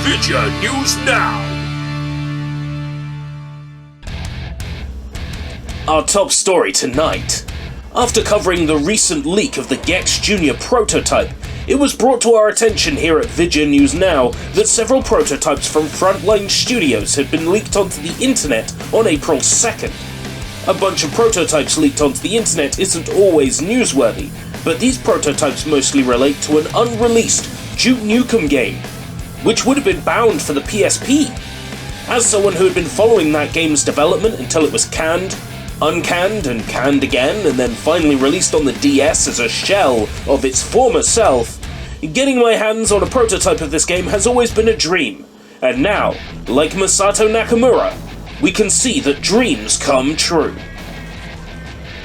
Vidya News Now. Our top story tonight. After covering the recent leak of the Gex Jr. prototype, it was brought to our attention here at Vidya News Now that several prototypes from Frontline Studios had been leaked onto the internet on April 2nd. A bunch of prototypes leaked onto the internet isn't always newsworthy, but these prototypes mostly relate to an unreleased Duke Nukem game, which would have been bound for the PSP. As someone who had been following that game's development until it was canned, uncanned and canned again, and then finally released on the DS as a shell of its former self, getting my hands on a prototype of this game has always been a dream. And now, like Masato Nakamura, we can see that dreams come true.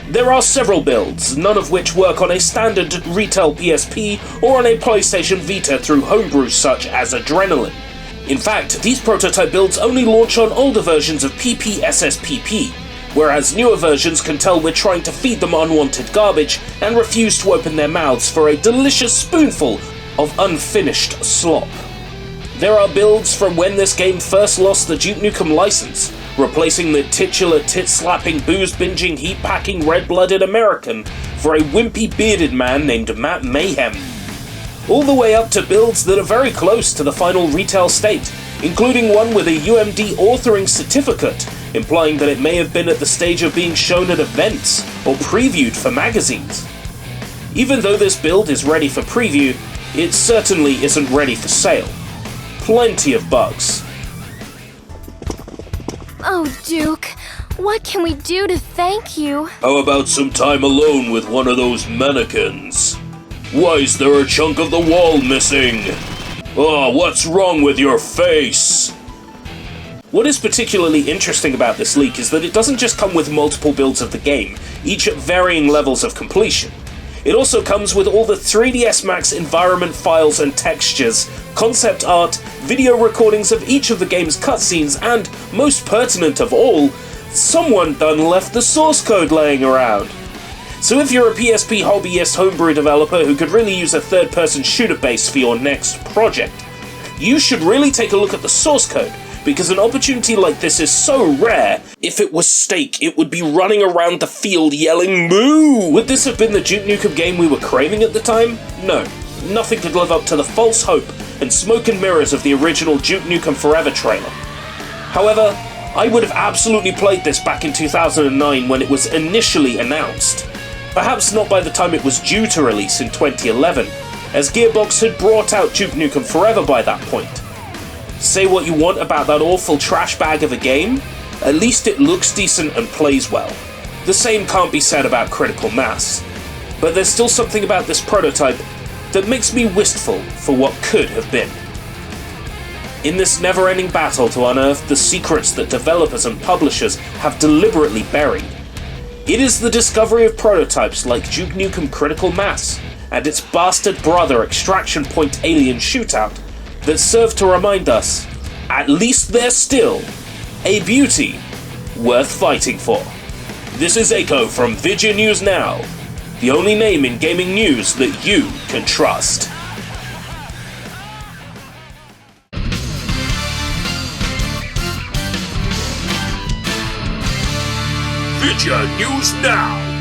There are several builds, none of which work on a standard retail PSP or on a PlayStation Vita through homebrews such as Adrenaline. In fact, these prototype builds only launch on older versions of PPSSPP, whereas newer versions can tell we're trying to feed them unwanted garbage and refuse to open their mouths for a delicious spoonful of unfinished slop. There are builds from when this game first lost the Duke Nukem license, replacing the titular tit-slapping, booze-binging, heat-packing, red-blooded American for a wimpy bearded man named Matt Mayhem. All the way up to builds that are very close to the final retail state, including one with a UMD authoring certificate, implying that it may have been at the stage of being shown at events or previewed for magazines. Even though this build is ready for preview, it certainly isn't ready for sale. Plenty of bugs. Oh, Duke, what can we do to thank you? How about some time alone with one of those mannequins? Why is there a chunk of the wall missing? Oh, what's wrong with your face? What is particularly interesting about this leak is that it doesn't just come with multiple builds of the game, each at varying levels of completion. It also comes with all the 3ds Max environment files and textures, concept art, video recordings of each of the game's cutscenes, and, most pertinent of all, someone done left the source code laying around. So if you're a PSP hobbyist homebrew developer who could really use a third-person shooter base for your next project, you should really take a look at the source code, because an opportunity like this is so rare, if it was Steak, it would be running around the field yelling "Moo!" Would this have been the Duke Nukem game we were craving at the time? No. Nothing could live up to the false hope and smoke and mirrors of the original Duke Nukem Forever trailer. However, I would have absolutely played this back in 2009 when it was initially announced. Perhaps not by the time it was due to release in 2011, as Gearbox had brought out Duke Nukem Forever by that point. Say what you want about that awful trash bag of a game, at least it looks decent and plays well. The same can't be said about Critical Mass, but there's still something about this prototype that makes me wistful for what could have been. In this never-ending battle to unearth the secrets that developers and publishers have deliberately buried, it is the discovery of prototypes like Duke Nukem Critical Mass and its bastard brother Extraction Point Alien Shootout that serve to remind us, at least they're still, a beauty worth fighting for. This is Echo from Vidya News Now, the only name in gaming news that you can trust. Vidya News Now.